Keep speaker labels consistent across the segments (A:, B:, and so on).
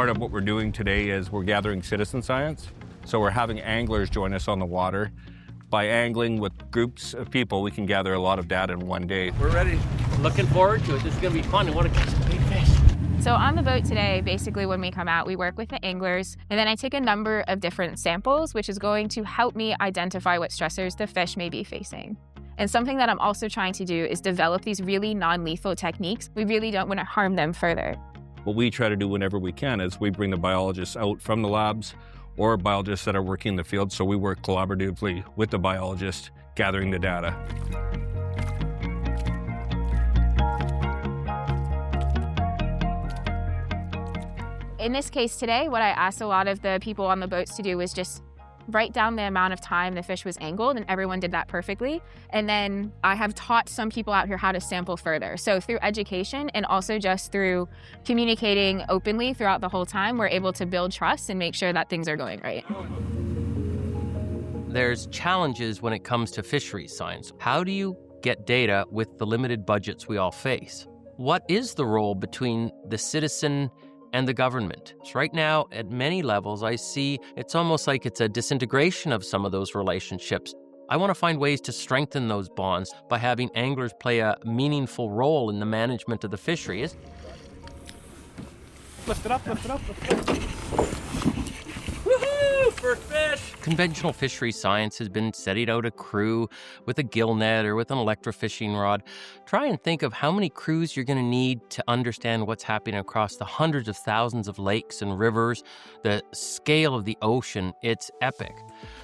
A: part of what we're doing today is we're gathering citizen science. So we're having anglers join us on the water. By angling with groups of people, we can gather a lot of data in one day.
B: We're ready. Looking forward to it. This is going to be fun. I want to catch some big fish.
C: So on the boat today, basically when we come out, we work with the anglers, and then I take a number of different samples, which is going to help me identify what stressors the fish may be facing. And something that I'm also trying to do is develop these really non-lethal techniques. We really don't want to harm them further.
A: What we try to do whenever we can is we bring the biologists out from the labs or biologists that are working in the field. So we work collaboratively with the biologist gathering the data.
C: In this case today, what I asked a lot of the people on the boats to do was just write down the amount of time the fish was angled, and everyone did that perfectly. And then I have taught some people out here how to sample further. So through education and also just through communicating openly throughout the whole time, we're able to build trust and make sure that things are going right.
B: There's challenges when it comes to fisheries science. How do you get data with the limited budgets we all face? What is the role between the citizen and the government? So right now, at many levels, I see it's almost like it's a disintegration of some of those relationships. I want to find ways to strengthen those bonds by having anglers play a meaningful role in the management of the fisheries.
D: Lift it up, lift it up, lift it up.
B: Woohoo! First fish! Conventional fishery science has been setting out a crew with a gill net or with an electrofishing rod. Try and think of how many crews you're going to need to understand what's happening across the hundreds of thousands of lakes and rivers. The scale of the ocean, it's epic.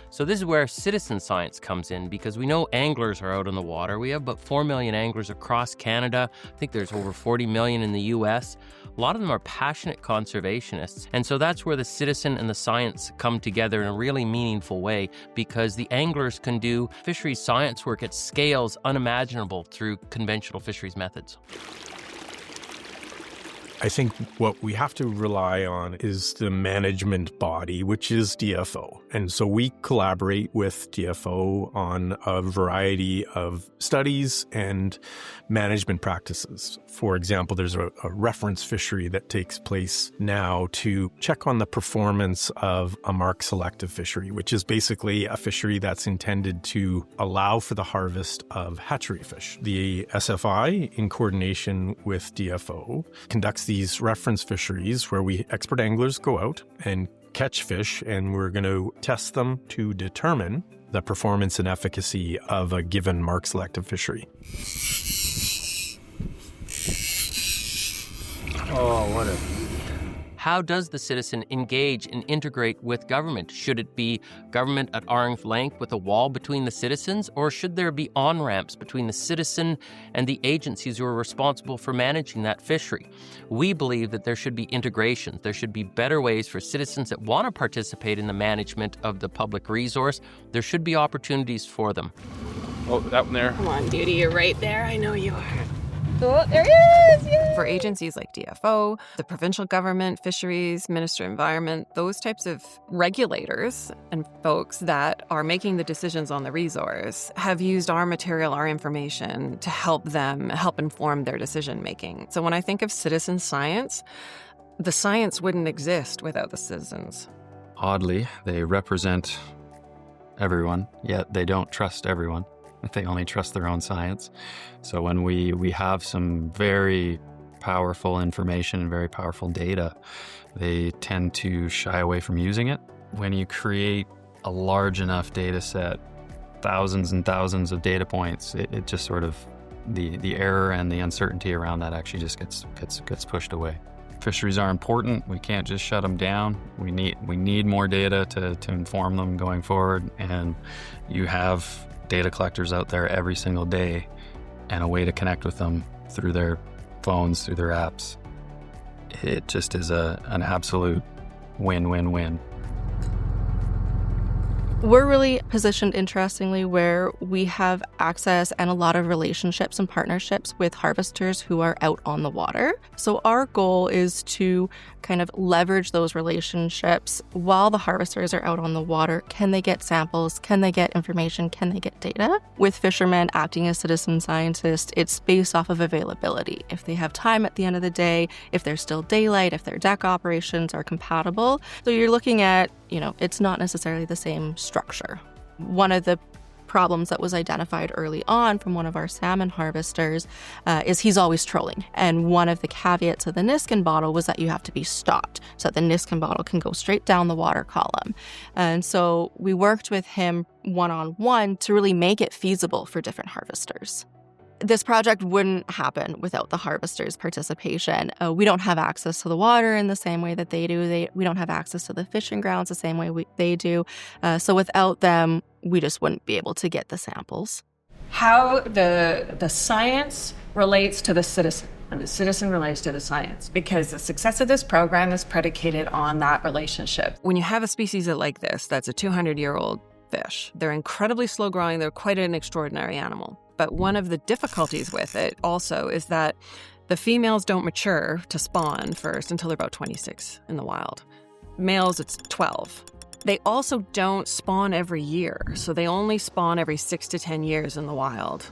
B: So this is where citizen science comes in, because we know anglers are out on the water. We have about 4 million anglers across Canada. I think there's over 40 million in the US. A lot of them are passionate conservationists. And so that's where the citizen and the science come together in a really meaningful way, because the anglers can do fisheries science work at scales unimaginable through conventional fisheries methods.
D: I think what we have to rely on is the management body, which is DFO. And so we collaborate with DFO on a variety of studies and management practices. For example, there's a reference fishery that takes place now to check on the performance of a mark selective fishery, which is basically a fishery that's intended to allow for the harvest of hatchery fish. The SFI, in coordination with DFO, conducts these reference fisheries where expert anglers go out and catch fish, and we're going to test them to determine the performance and efficacy of a given mark selective fishery.
A: Oh, what a...
B: How does the citizen engage and integrate with government? Should it be government at arm's length with a wall between the citizens, or should there be on-ramps between the citizen and the agencies who are responsible for managing that fishery? We believe that there should be integration. There should be better ways for citizens that want to participate in the management of the public resource. There should be opportunities for them.
A: Oh, that one there.
E: Come on, Duty, you're right there. I know you are.
C: Oh, there he is! Yay!
E: For agencies like DFO, the provincial government, fisheries, Minister of Environment, those types of regulators and folks that are making the decisions on the resource have used our material, our information to help inform their decision making. So when I think of citizen science, the science wouldn't exist without the citizens.
F: Oddly, they represent everyone, yet they don't trust everyone. They only trust their own science. So when we have some very powerful information and very powerful data, they tend to shy away from using it. When you create a large enough data set, thousands and thousands of data points, it just sort of, the error and the uncertainty around that actually just gets pushed away. Fisheries are important. We can't just shut them down. We need more data to inform them going forward. And you have data collectors out there every single day, and a way to connect with them through their phones, through their apps. It just is an absolute win-win-win.
G: We're really positioned interestingly where we have access and a lot of relationships and partnerships with harvesters who are out on the water. So our goal is to kind of leverage those relationships while the harvesters are out on the water. Can they get samples? Can they get information? Can they get data? With fishermen acting as citizen scientists, it's based off of availability. If they have time at the end of the day, if there's still daylight, if their deck operations are compatible. So you're looking at, it's not necessarily the same structure. One of the problems that was identified early on from one of our salmon harvesters is he's always trolling. And one of the caveats of the Niskin bottle was that you have to be stopped so that the Niskin bottle can go straight down the water column. And so we worked with him one-on-one to really make it feasible for different harvesters. This project wouldn't happen without the harvesters' participation. We don't have access to the water in the same way that they do. We don't have access to the fishing grounds the same way they do. So without them, we just wouldn't be able to get the samples.
H: How the science relates to the citizen and the citizen relates to the science, because the success of this program is predicated on that relationship.
E: When you have a species like this, that's a 200-year-old fish, they're incredibly slow growing. They're quite an extraordinary animal. But one of the difficulties with it also is that the females don't mature to spawn first until they're about 26 in the wild. Males, it's 12. They also don't spawn every year, so they only spawn every 6 to 10 years in the wild.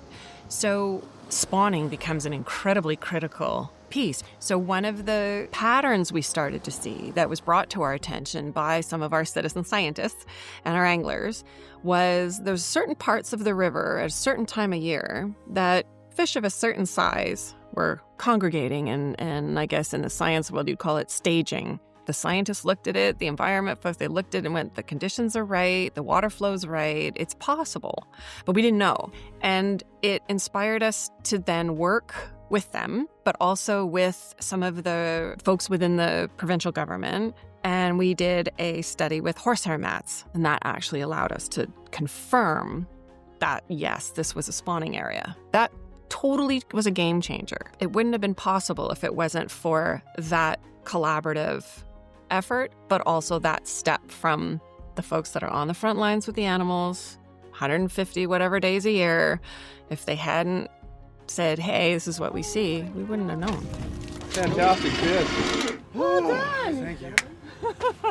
E: So spawning becomes an incredibly critical piece. So one of the patterns we started to see that was brought to our attention by some of our citizen scientists and our anglers was there's certain parts of the river at a certain time of year that fish of a certain size were congregating, and I guess in the science world you'd call it staging. The scientists looked at it, the environment folks, they looked at it and went, the conditions are right, the water flow's right, it's possible. But we didn't know. And it inspired us to then work with them, but also with some of the folks within the provincial government. And we did a study with horsehair mats, and that actually allowed us to confirm that, yes, this was a spawning area. That totally was a game changer. It wouldn't have been possible if it wasn't for that collaborative effort, but also that step from the folks that are on the front lines with the animals, 150 whatever days a year. If they hadn't said, hey, this is what we see, we wouldn't have known.
I: Fantastic fish.
H: Well done.
I: Thank you.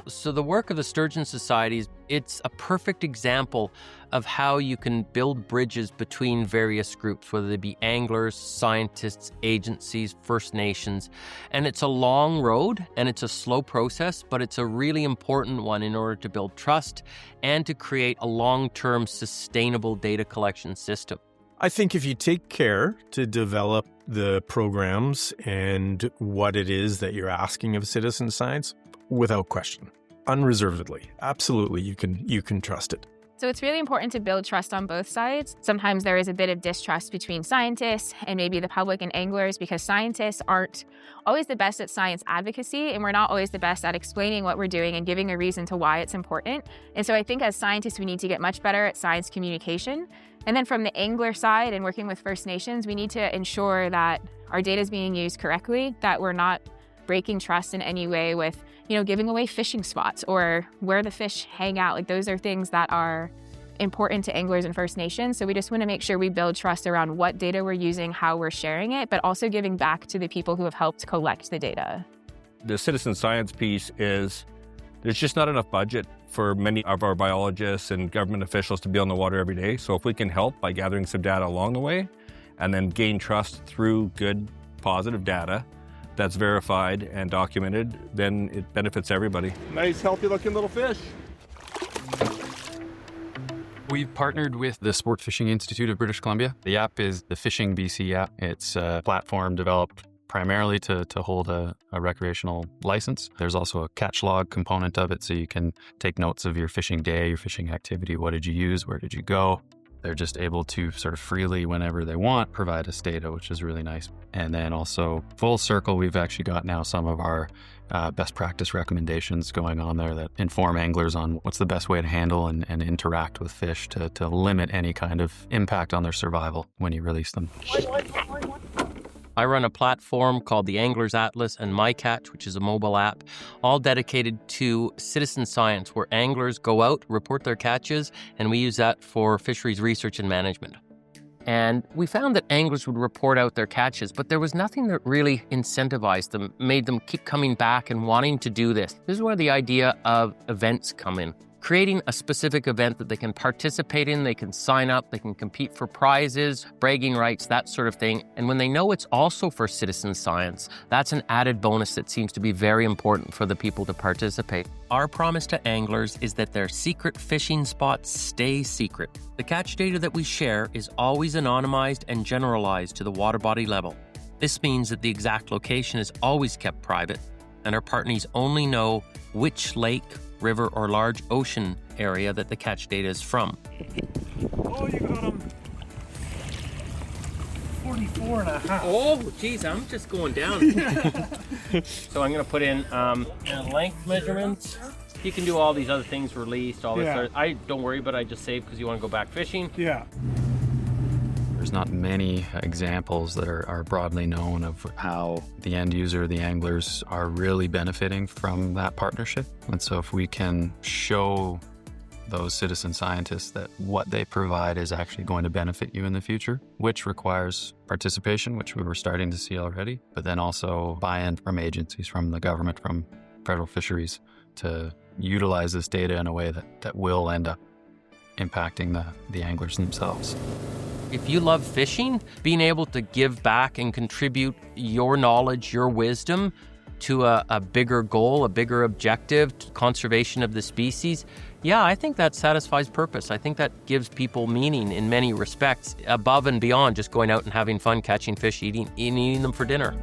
B: So the work of the Sturgeon Societies, it's a perfect example of how you can build bridges between various groups, whether they be anglers, scientists, agencies, First Nations. And it's a long road and it's a slow process, but it's a really important one in order to build trust and to create a long-term sustainable data collection system.
D: I think if you take care to develop the programs and what it is that you're asking of citizen science, without question, unreservedly, absolutely, you can trust it.
C: So it's really important to build trust on both sides. Sometimes there is a bit of distrust between scientists and maybe the public and anglers because scientists aren't always the best at science advocacy, and we're not always the best at explaining what we're doing and giving a reason to why it's important. And so I think as scientists, we need to get much better at science communication. And then from the angler side and working with First Nations, we need to ensure that our data is being used correctly, that we're not breaking trust in any way with, giving away fishing spots or where the fish hang out. Like those are things that are important to anglers and First Nations. So we just want to make sure we build trust around what data we're using, how we're sharing it, but also giving back to the people who have helped collect the data.
A: The citizen science piece is there's just not enough budget for many of our biologists and government officials to be on the water every day. So if we can help by gathering some data along the way and then gain trust through good, positive data that's verified and documented, then it benefits everybody.
I: Nice, healthy looking little fish.
F: We've partnered with the Sport Fishing Institute of British Columbia. The app is the Fishing BC app. It's a platform developed primarily to hold a recreational license. There's also a catch log component of it, so you can take notes of your fishing day, your fishing activity, what did you use, where did you go. They're just able to sort of freely, whenever they want, provide us data, which is really nice. And then also, full circle, we've actually got now some of our best practice recommendations going on there that inform anglers on what's the best way to handle and interact with fish to limit any kind of impact on their survival when you release them.
B: I run a platform called the Angler's Atlas and MyCatch, which is a mobile app, all dedicated to citizen science, where anglers go out, report their catches, and we use that for fisheries research and management. And we found that anglers would report out their catches, but there was nothing that really incentivized them, made them keep coming back and wanting to do this. This is where the idea of events come in. Creating a specific event that they can participate in, they can sign up, they can compete for prizes, bragging rights, that sort of thing. And when they know it's also for citizen science, that's an added bonus that seems to be very important for the people to participate. Our promise to anglers is that their secret fishing spots stay secret. The catch data that we share is always anonymized and generalized to the water body level. This means that the exact location is always kept private, and our partners only know which lake, river, or large ocean area that the catch data is from.
J: Oh, you got him. 44 and a half.
B: Oh, geez, I'm just going down. So I'm going to put in length measurements. You can do all these other things, released, all this.
J: Yeah.
B: I don't worry, but I just save because you want to go back fishing.
J: Yeah.
F: There's not many examples that are broadly known of how the end user, the anglers, are really benefiting from that partnership. And so if we can show those citizen scientists that what they provide is actually going to benefit you in the future, which requires participation, which we were starting to see already, but then also buy-in from agencies, from the government, from federal fisheries, to utilize this data in a way that will end up impacting the anglers themselves.
B: If you love fishing, being able to give back and contribute your knowledge, your wisdom to a bigger goal, a bigger objective, conservation of the species, yeah, I think that satisfies purpose. I think that gives people meaning in many respects, above and beyond just going out and having fun catching fish, eating them for dinner.